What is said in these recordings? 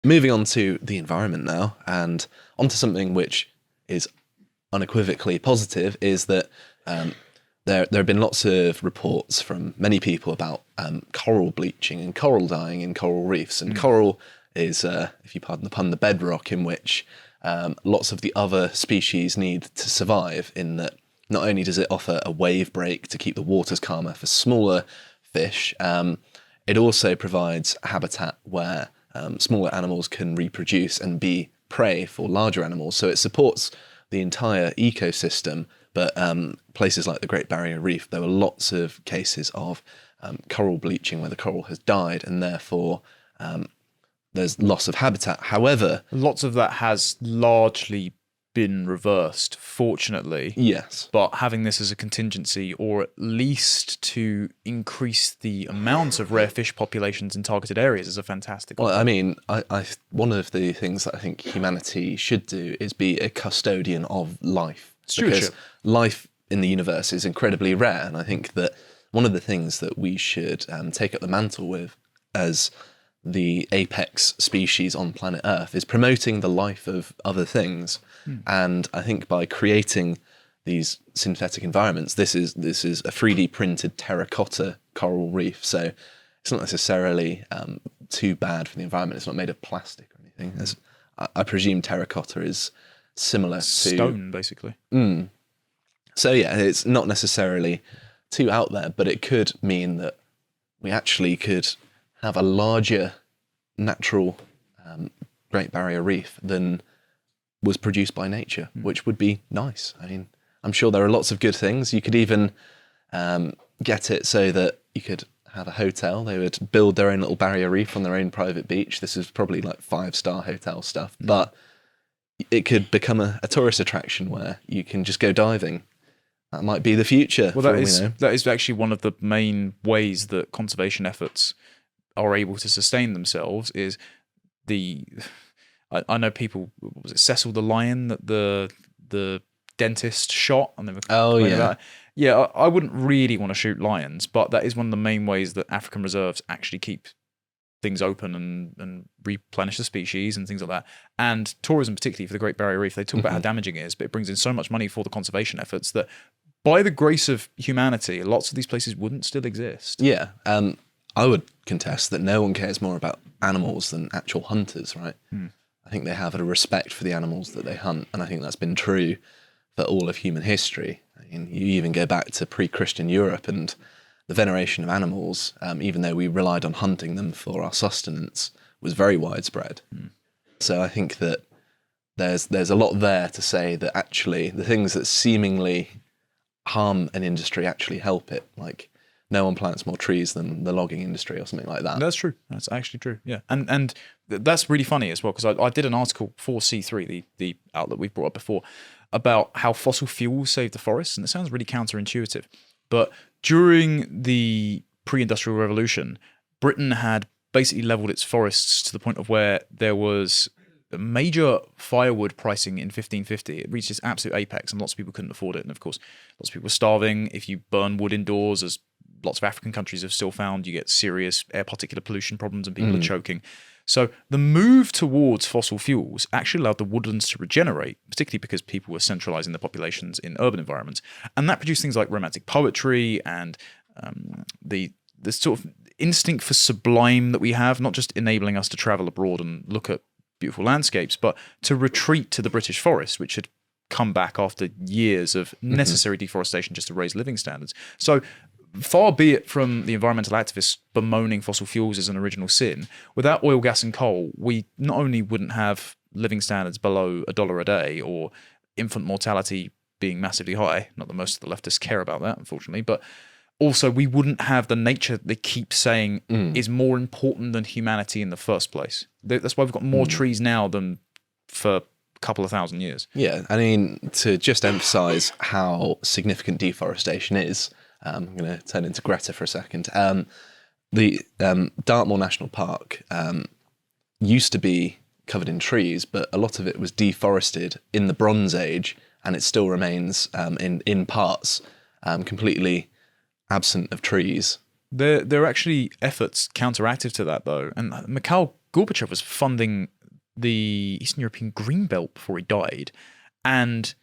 moving on to the environment now, and onto something which is unequivocally positive, is that there have been lots of reports from many people about coral bleaching and coral dying in coral reefs. And coral is, if you pardon the pun, the bedrock in which lots of the other species need to survive, in that not only does it offer a wave break to keep the waters calmer for smaller fish, it also provides a habitat where smaller animals can reproduce and be prey for larger animals. So it supports the entire ecosystem. But places like the Great Barrier Reef, there were lots of cases of coral bleaching where the coral has died, and therefore there's loss of habitat. However, lots of that has largely been reversed, fortunately. Yes. But having this as a contingency, or at least to increase the amount of rare fish populations in targeted areas, is a fantastic Well, idea. I mean, one of the things that I think humanity should do is be a custodian of life. Because life in the universe is incredibly rare. And I think that one of the things that we should take up the mantle with as the apex species on planet Earth is promoting the life of other things. And I think by creating these synthetic environments, this is a 3D printed terracotta coral reef. So it's not necessarily too bad for the environment. It's not made of plastic or anything. As I presume terracotta is similar to stone, basically. So yeah, it's not necessarily too out there, but it could mean that we actually could have a larger natural Great Barrier Reef than was produced by nature, which would be nice. I mean, I'm sure there are lots of good things. You could even get it so that you could have a hotel. They would build their own little barrier reef on their own private beach. This is probably like 5-star hotel stuff, but it could become a tourist attraction where you can just go diving. That might be the future. Well, that is actually one of the main ways that conservation efforts are able to sustain themselves. Is I know people, was it Cecil the lion that the dentist shot? And they were I wouldn't really want to shoot lions, but that is one of the main ways that African reserves actually keep things open and replenish the species and things like that. And tourism, particularly for the Great Barrier Reef, they talk about how damaging it is, but it brings in so much money for the conservation efforts that by the grace of humanity, lots of these places wouldn't still exist. Yeah. I would contest that no one cares more about animals than actual hunters, right? I think they have a respect for the animals that they hunt, and I think that's been true for all of human history. I mean, you even go back to pre-Christian Europe, and the veneration of animals, even though we relied on hunting them for our sustenance, was very widespread. So I think that there's a lot there to say that actually the things that seemingly harm an industry actually help it. Like, no one plants more trees than the logging industry or something like that. That's true. That's actually true. Yeah, and that's really funny as well, because I did an article for C3, the outlet we've brought up before, about how fossil fuels save the forests, and it sounds really counterintuitive. But during the pre-industrial revolution, Britain had basically leveled its forests to the point of where there was a major firewood pricing in 1550. It reached its absolute apex, and lots of people couldn't afford it. And of course, lots of people were starving. If you burn wood indoors, as lots of African countries have still found, you get serious air particulate pollution problems and people are choking. So the move towards fossil fuels actually allowed the woodlands to regenerate, particularly because people were centralizing their populations in urban environments. And that produced things like romantic poetry and the sort of instinct for sublime that we have, not just enabling us to travel abroad and look at beautiful landscapes, but to retreat to the British forest, which had come back after years of necessary deforestation just to raise living standards. So far be it from the environmental activists bemoaning fossil fuels as an original sin, without oil, gas and coal, we not only wouldn't have living standards below $1 a day or infant mortality being massively high, not that most of the leftists care about that, unfortunately, but also we wouldn't have the nature they keep saying is more important than humanity in the first place. That's why we've got more trees now than for a couple of thousand years. Yeah, I mean, to just emphasize how significant deforestation is, I'm going to turn into Greta for a second. The Dartmoor National Park used to be covered in trees, but a lot of it was deforested in the Bronze Age, and it still remains in parts completely absent of trees. There are actually efforts counteractive to that, though. And Mikhail Gorbachev was funding the Eastern European Green Belt before he died, and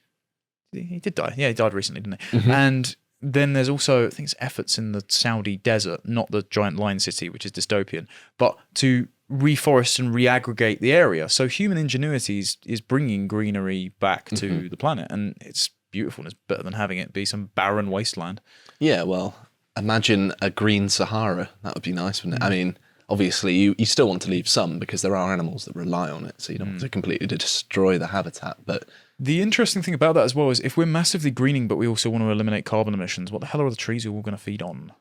he did die. Yeah, he died recently, didn't he? Mm-hmm. And then there's also, I think it's efforts in the Saudi desert, not the giant lion city, which is dystopian, but to reforest and reaggregate the area. So human ingenuity is bringing greenery back to the planet, and it's beautiful, and it's better than having it be some barren wasteland. Yeah, well, imagine a green Sahara. That would be nice, wouldn't it? I mean, obviously, you still want to leave some because there are animals that rely on it, so you don't want to completely destroy the habitat. But the interesting thing about that as well is if we're massively greening, but we also want to eliminate carbon emissions, what the hell are the trees all going to feed on?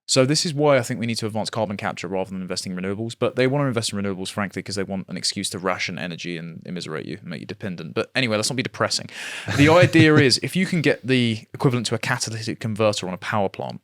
So this is why I think we need to advance carbon capture rather than investing in renewables. But they want to invest in renewables, frankly, because they want an excuse to ration energy and immiserate you and make you dependent. But anyway, let's not be depressing. The idea is if you can get the equivalent to a catalytic converter on a power plant,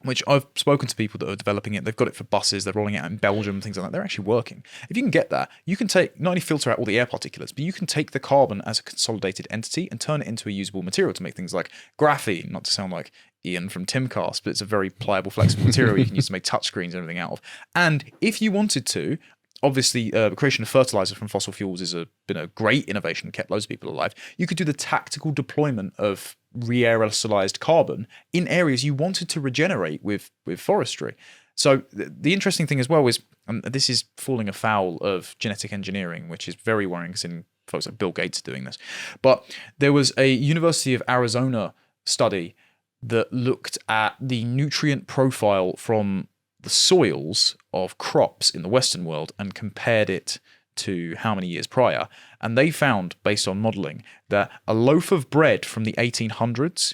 which I've spoken to people that are developing it. They've got it for buses. They're rolling it out in Belgium, things like that. They're actually working. If you can get that, you can take, not only filter out all the air particulates, but you can take the carbon as a consolidated entity and turn it into a usable material to make things like graphene, not to sound like Ian from Timcast, but it's a very pliable, flexible material you can use to make touchscreens and everything out of. And if you wanted to, obviously, the creation of fertilizer from fossil fuels has been a great innovation, kept loads of people alive. You could do the tactical deployment of re-aerosolized carbon in areas you wanted to regenerate with forestry. So the interesting thing as well is, and this is falling afoul of genetic engineering, which is very worrying because folks like Bill Gates are doing this. But there was a University of Arizona study that looked at the nutrient profile from the soils of crops in the Western world and compared it to how many years prior. And they found, based on modeling, that a loaf of bread from the 1800s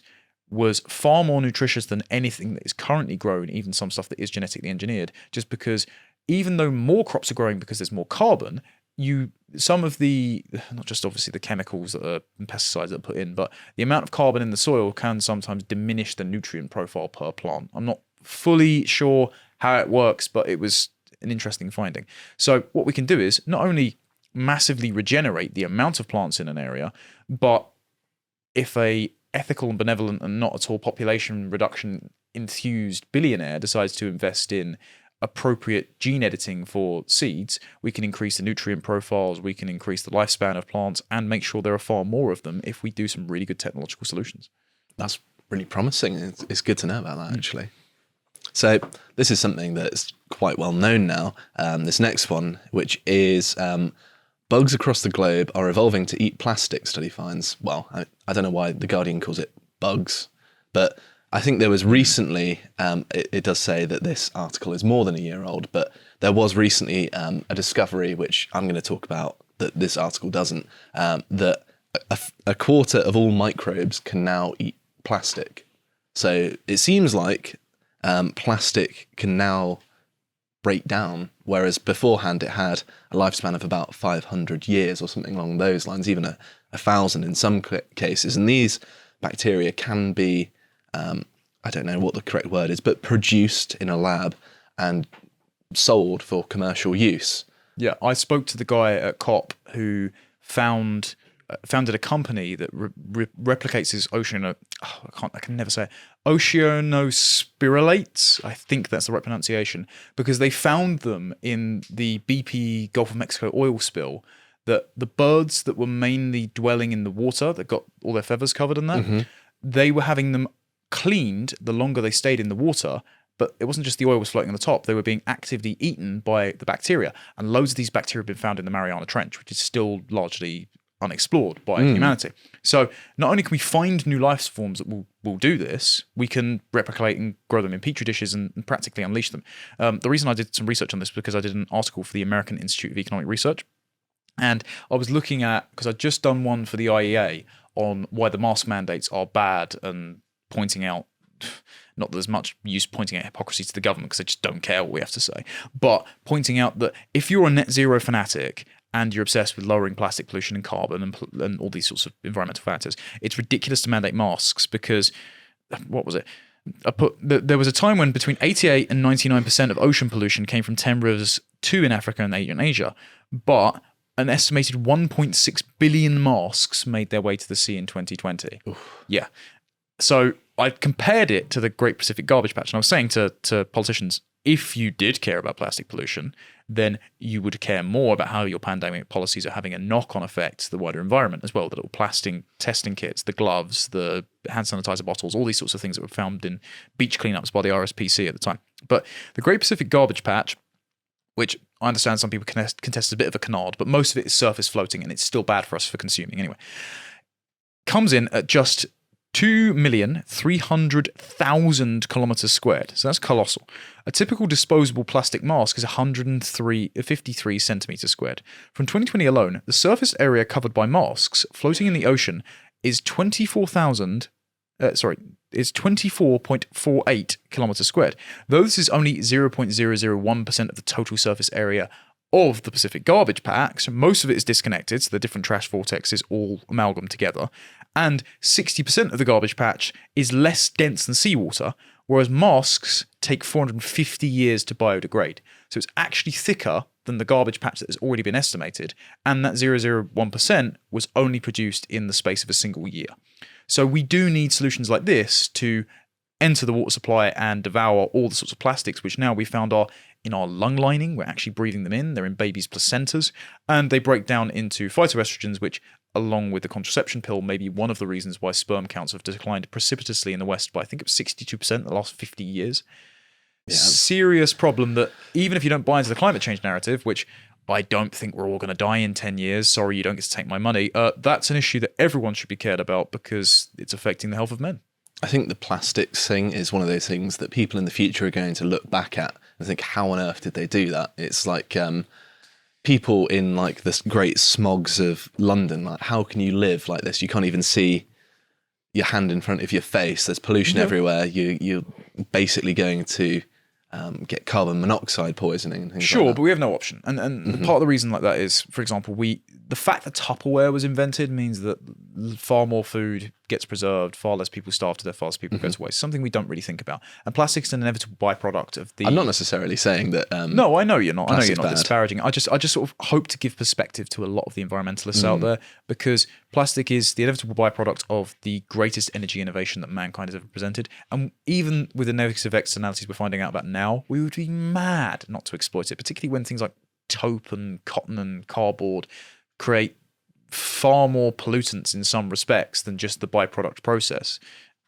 was far more nutritious than anything that is currently grown, even some stuff that is genetically engineered, just because even though more crops are growing because there's more carbon, some of the, not just obviously the chemicals that are pesticides that are put in, but the amount of carbon in the soil can sometimes diminish the nutrient profile per plant. I'm not fully sure how it works, but it was an interesting finding. So what we can do is not only massively regenerate the amount of plants in an area, but if a ethical and benevolent and not at all population reduction enthused billionaire decides to invest in appropriate gene editing for seeds, we can increase the nutrient profiles, we can increase the lifespan of plants, and make sure there are far more of them if we do some really good technological solutions. That's really promising. It's good to know about that, actually. So this is something that's quite well known now. This next one, which is bugs across the globe are evolving to eat plastic, study finds. Well, I don't know why The Guardian calls it bugs, but I think there was recently, it does say that this article is more than a year old, but there was recently a discovery, which I'm going to talk about, that this article doesn't, that a quarter of all microbes can now eat plastic. So it seems like plastic can now break down, whereas beforehand it had a lifespan of about 500 years or something along those lines, even 1,000 in some cases. And these bacteria can be, I don't know what the correct word is, but produced in a lab and sold for commercial use. Yeah, I spoke to the guy at COP who founded a company that replicates his I can never say it, oceanospiralates. I think that's the right pronunciation, because they found them in the BP Gulf of Mexico oil spill, that the birds that were mainly dwelling in the water, that got all their feathers covered in that, they were having them cleaned the longer they stayed in the water. But it wasn't just the oil was floating on the top, they were being actively eaten by the bacteria. And loads of these bacteria have been found in the Mariana Trench, which is still largely unexplored by humanity. So not only can we find new life forms that will do this, we can replicate and grow them in petri dishes and practically unleash them. The reason I did some research on this was because I did an article for the American Institute of Economic Research. And I was looking at, because I'd just done one for the IEA on why the mask mandates are bad, and pointing out, not that there's much use pointing out hypocrisy to the government because they just don't care what we have to say, but pointing out that if you're a net zero fanatic and you're obsessed with lowering plastic pollution and carbon and all these sorts of environmental factors, it's ridiculous to mandate masks because, what was it? There was a time when between 88 and 99% of ocean pollution came from 10 rivers, 2 in Africa and 8 in Asia, but an estimated 1.6 billion masks made their way to the sea in 2020. Oof. Yeah. So I compared it to the Great Pacific Garbage Patch, and I was saying to politicians, if you did care about plastic pollution, then you would care more about how your pandemic policies are having a knock-on effect to the wider environment as well. The little plastic testing kits, the gloves, the hand sanitizer bottles, all these sorts of things that were found in beach cleanups by the RSPC at the time. But the Great Pacific Garbage Patch, which I understand some people contest a bit of a canard, but most of it is surface floating, and it's still bad for us for consuming anyway, comes in at just 2,300,000 kilometers squared. So that's colossal. A typical disposable plastic mask is 53 centimeters squared. From 2020 alone, the surface area covered by masks floating in the ocean is 24.48 kilometers squared. Though this is only 0.001% of the total surface area of the Pacific Garbage Patch, most of it is disconnected, so the different trash vortexes all amalgam together, and 60% of the garbage patch is less dense than seawater, whereas masks take 450 years to biodegrade. So it's actually thicker than the garbage patch that has already been estimated, and that 0.001% was only produced in the space of a single year. So we do need solutions like this to enter the water supply and devour all the sorts of plastics, which now we found are in our lung lining. We're actually breathing them in. They're in babies' placentas, and they break down into phytoestrogens, which, along with the contraception pill, may be one of the reasons why sperm counts have declined precipitously in the West by, I think it was 62% in the last 50 years. Yeah. Serious problem that even if you don't buy into the climate change narrative, which I don't think we're all going to die in 10 years, sorry, you don't get to take my money, that's an issue that everyone should be cared about because it's affecting the health of men. I think the plastics thing is one of those things that people in the future are going to look back at and think, how on earth did they do that? It's like people in like this great smogs of London, like how can you live like this? You can't even see your hand in front of your face. There's pollution everywhere. You're basically going to get carbon monoxide poisoning and things like that. But we have no option. And part of the reason like that is, for example, the fact that Tupperware was invented means that far more food gets preserved, far less people starve to death, far less people go to waste. Something we don't really think about. And plastic's an inevitable byproduct of the... I'm not necessarily saying that... no, I know you're not. I know you're not bad. disparaging. I just sort of hope to give perspective to a lot of the environmentalists out there, because plastic is the inevitable byproduct of the greatest energy innovation that mankind has ever presented. And even with the negative externalities we're finding out about now, we would be mad not to exploit it, particularly when things like taupe and cotton and cardboard create far more pollutants in some respects than just the byproduct process.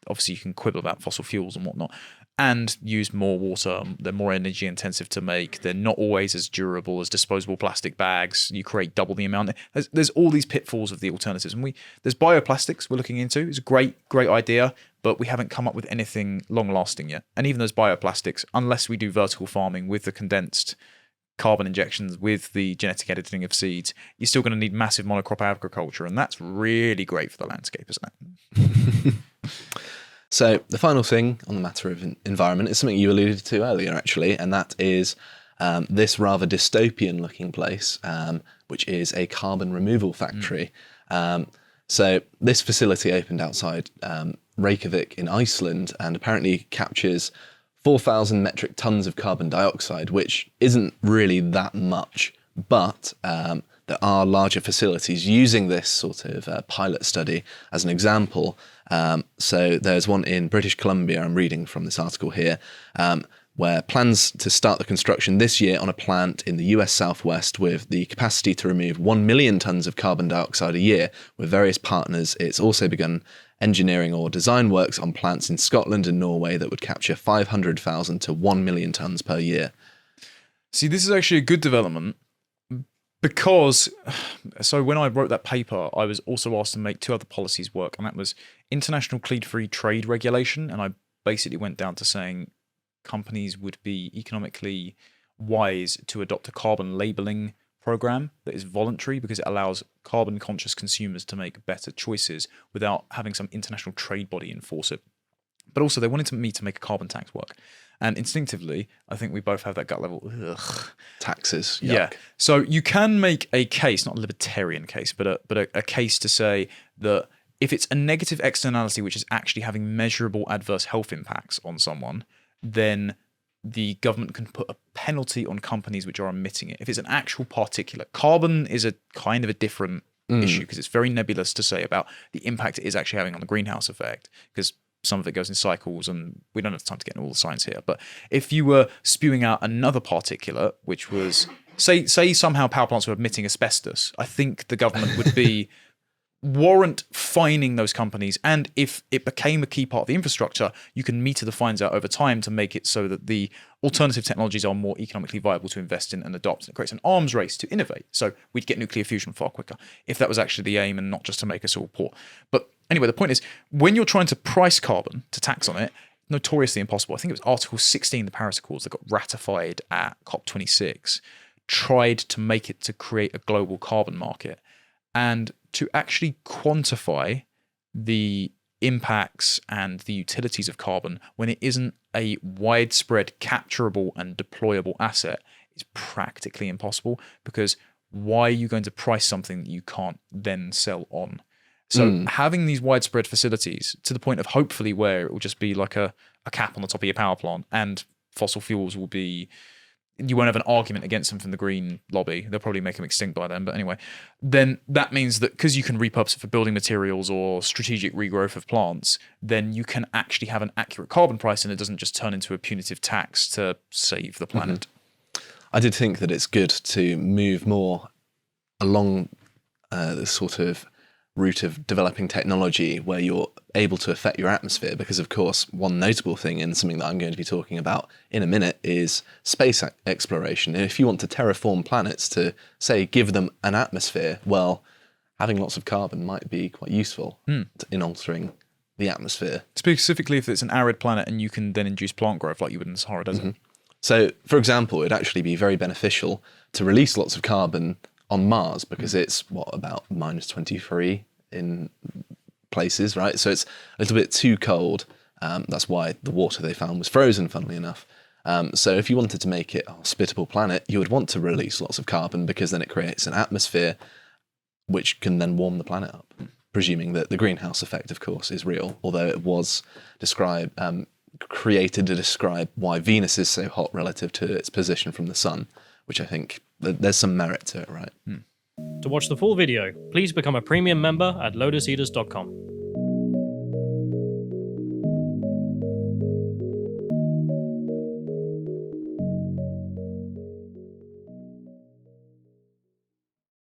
Obviously, you can quibble about fossil fuels and whatnot, and use more water. They're more energy intensive to make. They're not always as durable as disposable plastic bags. You create double the amount. There's all these pitfalls of the alternatives. And there's bioplastics we're looking into. It's a great idea, but we haven't come up with anything long lasting yet. And even those bioplastics, unless we do vertical farming with the condensed carbon injections, with the genetic editing of seeds, you're still going to need massive monocrop agriculture, and that's really great for the landscape, isn't it? So the final thing on the matter of environment is something you alluded to earlier, actually, and that is this rather dystopian looking place, which is a carbon removal factory. So this facility opened outside Reykjavik in Iceland and apparently captures 4,000 metric tons of carbon dioxide, which isn't really that much, but there are larger facilities using this sort of pilot study as an example. So there's one in British Columbia, I'm reading from this article here, where plans to start the construction this year on a plant in the US Southwest with the capacity to remove 1 million tons of carbon dioxide a year with various partners. It's also begun engineering or design works on plants in Scotland and Norway that would capture 500,000 to 1 million tons per year. See, this is actually a good development because, so when I wrote that paper, I was also asked to make two other policies work, and that was international clean-free trade regulation, and I basically went down to saying companies would be economically wise to adopt a carbon labeling program that is voluntary because it allows carbon conscious consumers to make better choices without having some international trade body enforce it. But also they wanted me to make a carbon tax work. And instinctively, I think we both have that gut level. Ugh. Taxes. Yuck. Yeah. So you can make a case, not a libertarian case, but a case to say that if it's a negative externality which is actually having measurable adverse health impacts on someone, then the government can put a penalty on companies which are emitting it. If it's an actual particulate, carbon is a kind of a different issue because it's very nebulous to say about the impact it is actually having on the greenhouse effect, because some of it goes in cycles, and we don't have time to get into all the science here. But if you were spewing out another particulate, which was, say somehow power plants were emitting asbestos, I think the government would be warrant fining those companies. And if it became a key part of the infrastructure, you can meter the fines out over time to make it so that the alternative technologies are more economically viable to invest in and adopt. And it creates an arms race to innovate. So we'd get nuclear fusion far quicker if that was actually the aim and not just to make us all poor. But anyway, the point is, when you're trying to price carbon, to tax on it, notoriously impossible. I think it was Article 16 of the Paris Accords that got ratified at COP26, tried to make it to create a global carbon market. And to actually quantify the impacts and the utilities of carbon when it isn't a widespread capturable and deployable asset is practically impossible, because why are you going to price something that you can't then sell on? So having these widespread facilities to the point of hopefully where it will just be like a cap on the top of your power plant, and fossil fuels will be, you won't have an argument against them from the green lobby. They'll probably make them extinct by then. But anyway, then that means that because you can repurpose it for building materials or strategic regrowth of plants, then you can actually have an accurate carbon price, and it doesn't just turn into a punitive tax to save the planet. I did think that it's good to move more along the sort of route of developing technology where you're able to affect your atmosphere, because of course one notable thing, and something that I'm going to be talking about in a minute, is space exploration. And if you want to terraform planets to, say, give them an atmosphere, well, having lots of carbon might be quite useful in altering the atmosphere. Specifically if it's an arid planet and you can then induce plant growth like you would in the Sahara Desert. So, for example, it'd actually be very beneficial to release lots of carbon on Mars, because it's, about -23 in places, right? So it's a little bit too cold. That's why the water they found was frozen, funnily enough. So if you wanted to make it a hospitable planet, you would want to release lots of carbon, because then it creates an atmosphere which can then warm the planet up, presuming that the greenhouse effect, of course, is real, although it was created to describe why Venus is so hot relative to its position from the sun, which I think there's some merit to it, right? To watch the full video, please become a premium member at lotuseaters.com.